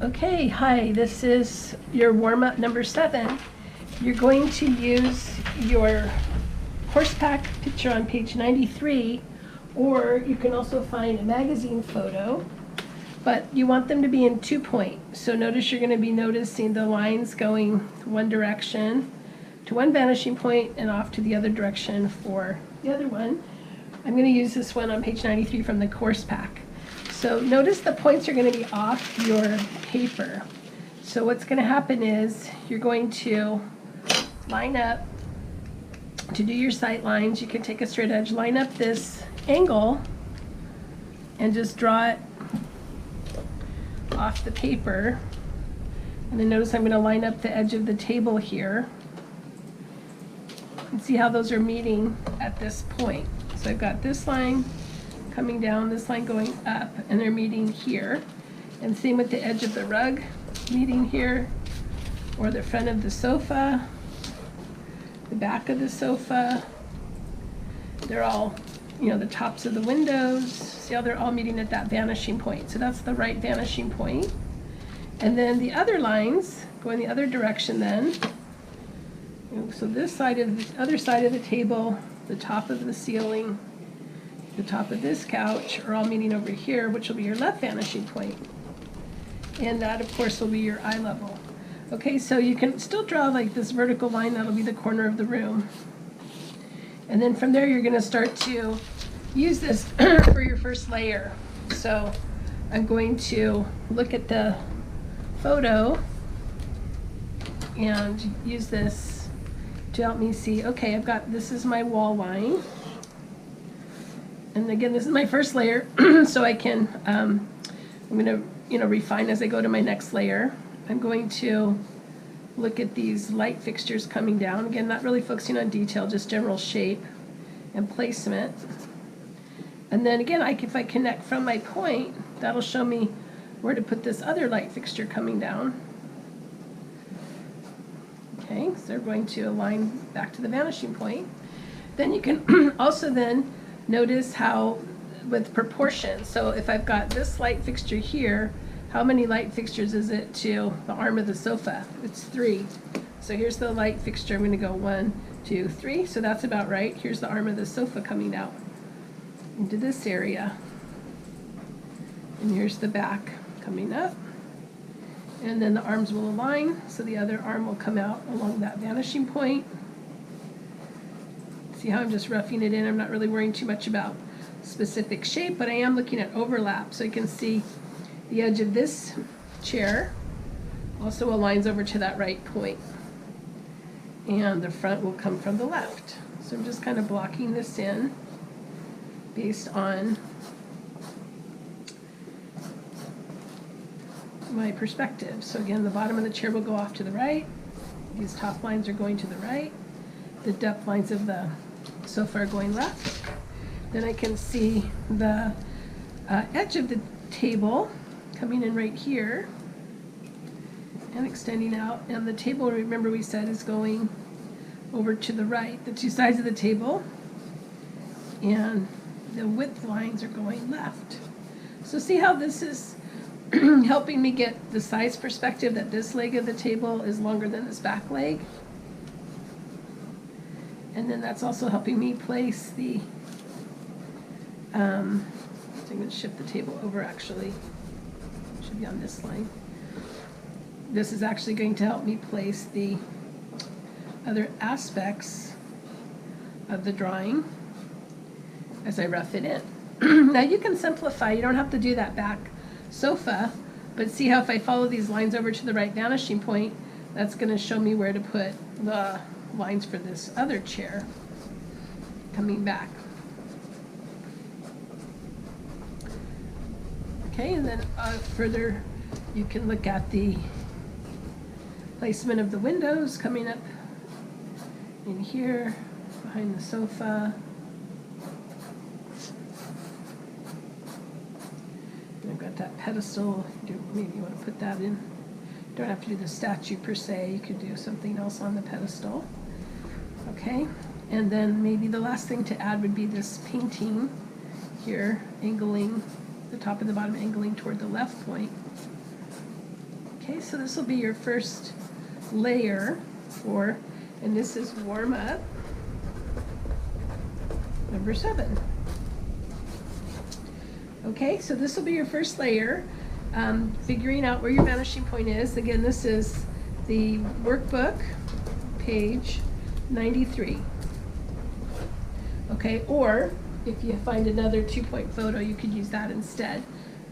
Okay, hi, this is your warm-up number 7. You're going to use your course pack picture on page 93, or you can also find a magazine photo, but you want them to be in 2-point. So notice you're going to be noticing the lines going one direction to one vanishing point and off to the other direction for the other one. I'm going to use this one on page 93 from the course pack. So notice the points are going to be off your paper. So what's going to happen is you're going to line up to do your sight lines. You can take a straight edge, line up this angle, and just draw it off the paper. And then notice I'm going to line up the edge of the table here. And see how those are meeting at this point. So I've got this line coming down, this line going up, and they're meeting here. And same with the edge of the rug, meeting here, or the front of the sofa, the back of the sofa. They're all, the tops of the windows. See how they're all meeting at that vanishing point. So that's the right vanishing point. And then the other lines go in the other direction then. So this side of the other side of the table, the top of the ceiling, the top of this couch are all meeting over here, which will be your left vanishing point. And that, of course, will be your eye level. Okay, so you can still draw like this vertical line. That'll be the corner of the room. And then from there, you're going to start to use this for your first layer. So I'm going to look at the photo and use this to help me see, okay, this is my wall line. And again, this is my first layer, so I can, I'm going to, refine as I go to my next layer. I'm going to look at these light fixtures coming down. Again, not really focusing on detail, just general shape and placement. And then again, if I connect from my point, that'll show me where to put this other light fixture coming down. Okay, so they're going to align back to the vanishing point. Then you can also then notice how with proportion. So if I've got this light fixture here, how many light fixtures is it to the arm of the sofa? It's 3. So here's the light fixture. I'm going to go 1, 2, 3. So that's about right. Here's the arm of the sofa coming out into this area. And here's the back coming up. And then the arms will align, so the other arm will come out along that vanishing point. See how I'm just roughing it in? I'm not really worrying too much about specific shape, but I am looking at overlap. So you can see the edge of this chair also aligns over to that right point. And the front will come from the left. So I'm just kind of blocking this in based on my perspective. So again, the bottom of the chair will go off to the right. These top lines are going to the right. The depth lines of the sofa are going left. Then I can see the edge of the table coming in right here and extending out. And the table, remember we said, is going over to the right. The two sides of the table and the width lines are going left. So see how this is helping me get the size perspective that this leg of the table is longer than this back leg. And then that's also helping me place the, so I'm going to shift the table over actually. It should be on this line. This is actually going to help me place the other aspects of the drawing as I rough it in. Now you can simplify. You don't have to do that back sofa, but see how if I follow these lines over to the right vanishing point, that's going to show me where to put the lines for this other chair coming back. Okay, and then further you can look at the placement of the windows coming up in here behind the sofa. I've got that pedestal. Maybe you want to put that in. You don't have to do the statue per se. You could do something else on the pedestal. Okay, and then maybe the last thing to add would be this painting here, angling the top and the bottom angling toward the left point. Okay, so this will be your first layer for, and this is Warm Up number 7. Okay, so this will be your first layer. Figuring out where your vanishing point is. Again, this is the workbook, page 93. Okay, or if you find another 2-point photo, you could use that instead.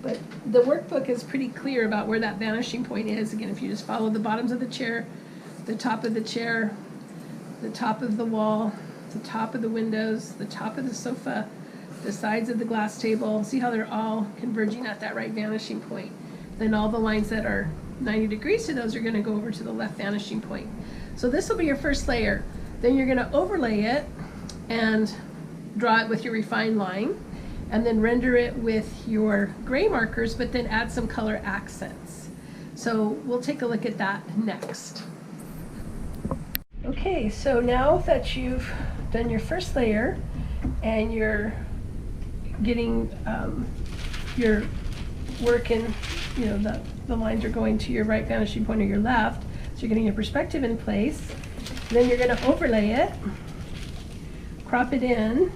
But the workbook is pretty clear about where that vanishing point is. Again, if you just follow the bottoms of the chair, the top of the chair, the top of the wall, the top of the windows, the top of the sofa, the sides of the glass table, see how they're all converging at that right vanishing point. Then all the lines that are 90 degrees to those are going to go over to the left vanishing point. So this will be your first layer. Then you're going to overlay it and draw it with your refined line, and then render it with your gray markers, but then add some color accents. So we'll take a look at that next. Okay, so now that you've done your first layer and you're getting your work in, you know, the lines are going to your right vanishing point or your left, so you're getting your perspective in place. Then you're going to overlay it, crop it in,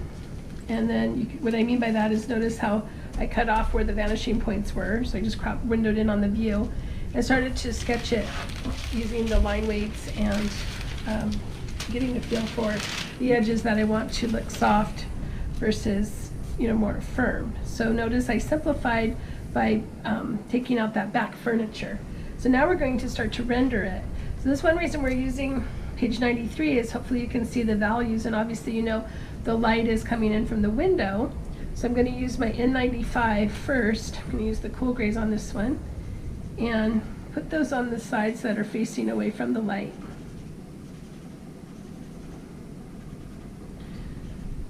and then what I mean by that is notice how I cut off where the vanishing points were. So I just windowed in on the view and started to sketch it using the line weights and getting a feel for the edges that I want to look soft versus, you know, more firm. So notice I simplified by taking out that back furniture. So now we're going to start to render it. So this one reason we're using page 93 is hopefully you can see the values, and obviously you know the light is coming in from the window. So I'm going to use my N95 first. I'm going to use the cool grays on this one and put those on the sides that are facing away from the light.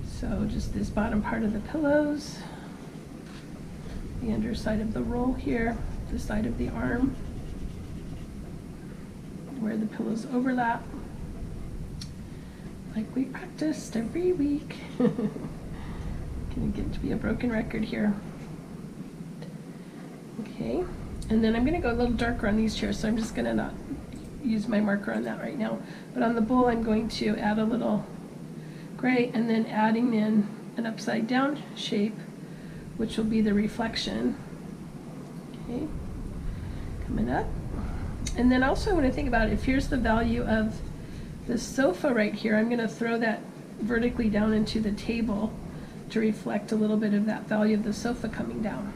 So just this bottom part of the pillows, the underside of the roll here, the side of the arm, where the pillows overlap, like we practiced every week. Gonna get to be a broken record here. Okay, and then I'm gonna go a little darker on these chairs, so I'm just gonna not use my marker on that right now. But on the bowl, I'm going to add a little gray, and then adding in an upside down shape, which will be the reflection. Okay, coming up. And then also when I think about it, if here's the value of the sofa right here, I'm going to throw that vertically down into the table to reflect a little bit of that value of the sofa coming down.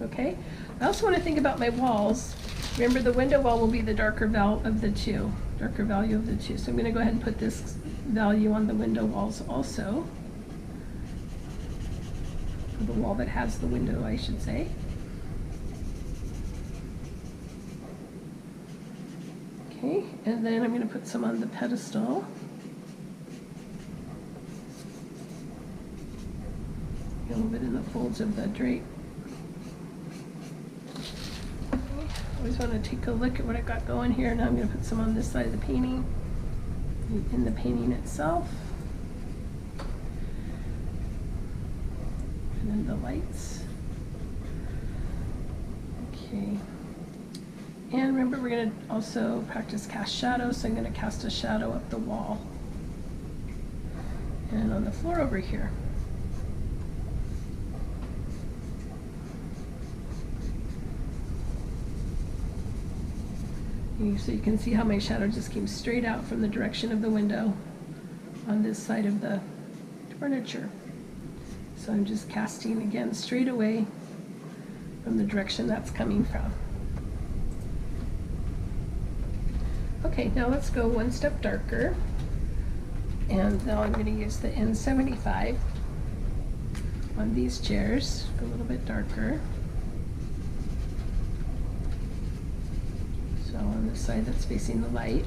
Okay, I also want to think about my walls. Remember, the window wall will be the darker value of the two. So I'm going to go ahead and put this value on the window walls also. The wall that has the window, I should say. Okay, and then I'm going to put some on the pedestal. A little bit in the folds of the drape. Always want to take a look at what I got going here. Now I'm going to put some on this side of the painting, in the painting itself. And then the lights. Okay. And remember, we're going to also practice cast shadows, so I'm going to cast a shadow up the wall and on the floor over here. So you can see how my shadow just came straight out from the direction of the window on this side of the furniture. So I'm just casting again straight away from the direction that's coming from. Okay, now let's go one step darker. And now I'm going to use the N75 on these chairs, go a little bit darker. So on the side that's facing the light.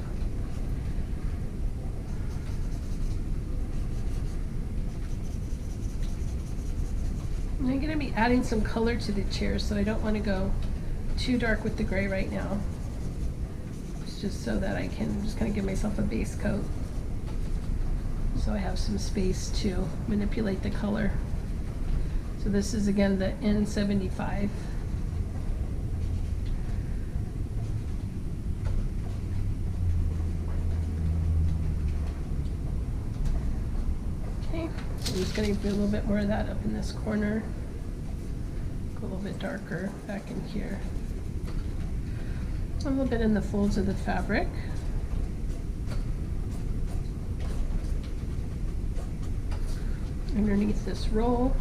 And I'm going to be adding some color to the chairs, so I don't want to go too dark with the gray right now. It's just so that I can just kind of give myself a base coat, so I have some space to manipulate the color. So this is again the N75. going to do a little bit more of that up in this corner. Go a little bit darker back in here. A little bit in the folds of the fabric. Underneath this roll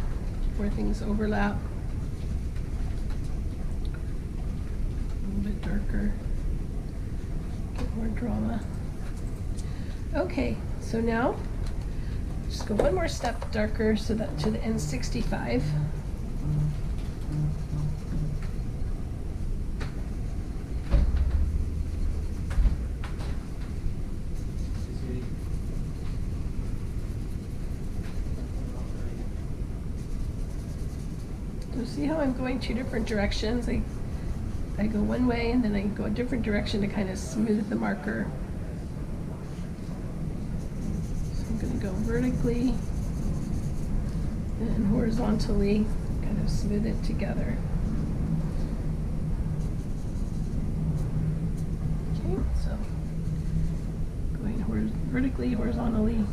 where things overlap. A little bit darker. Get more drama. Okay, so now just go one more step darker so that to the N65. So see how I'm going two different directions? I go one way and then I go a different direction to kind of smooth the marker. Going to go vertically and horizontally, kind of smooth it together. Okay, so going vertically, horizontally.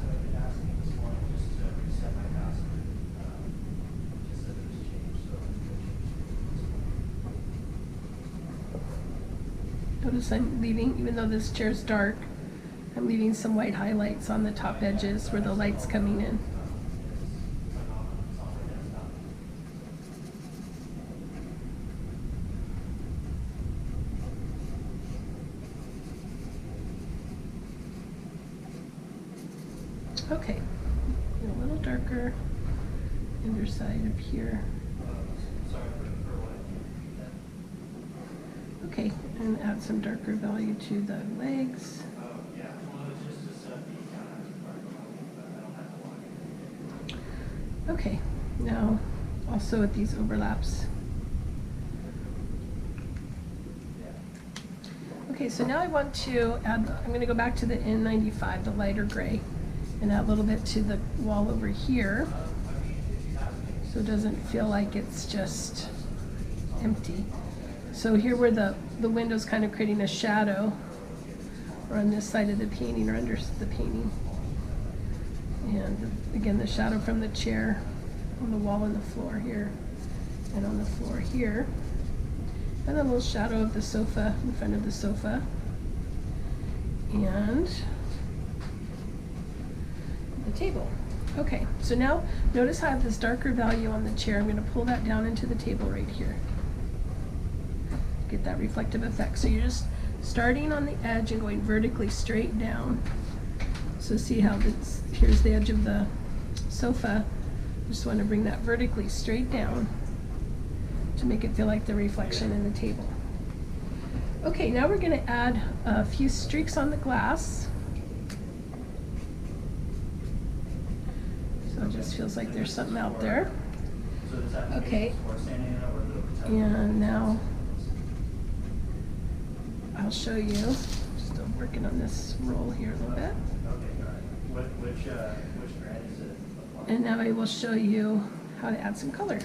Notice I'm leaving, even though this chair's dark, I'm leaving some white highlights on the top edges where the light's coming in. Okay, a little darker underside up here. Okay, and add some darker value to the legs. Okay, now also at these overlaps. Okay, so now I want to add, I'm going to go back to the N95, the lighter gray, and add a little bit to the wall over here so it doesn't feel like it's just empty. So here where the window's kind of creating a shadow, or on this side of the painting or under the painting. And again, the shadow from the chair on the wall and the floor here, and on the floor here. And a little shadow of the sofa, in front of the sofa. And the table. Okay, so now notice how I have this darker value on the chair. I'm going to pull that down into the table right here. Get that reflective effect. So you're just starting on the edge and going vertically straight down. So see how this, here's the edge of the sofa. Just want to bring that vertically straight down to make it feel like the reflection in the table. Okay, now we're going to add a few streaks on the glass. So it just feels like there's something out there. Okay, and now I'll show you. Still working on this roll here a little bit. Which brand is it? And now I will show you how to add some color.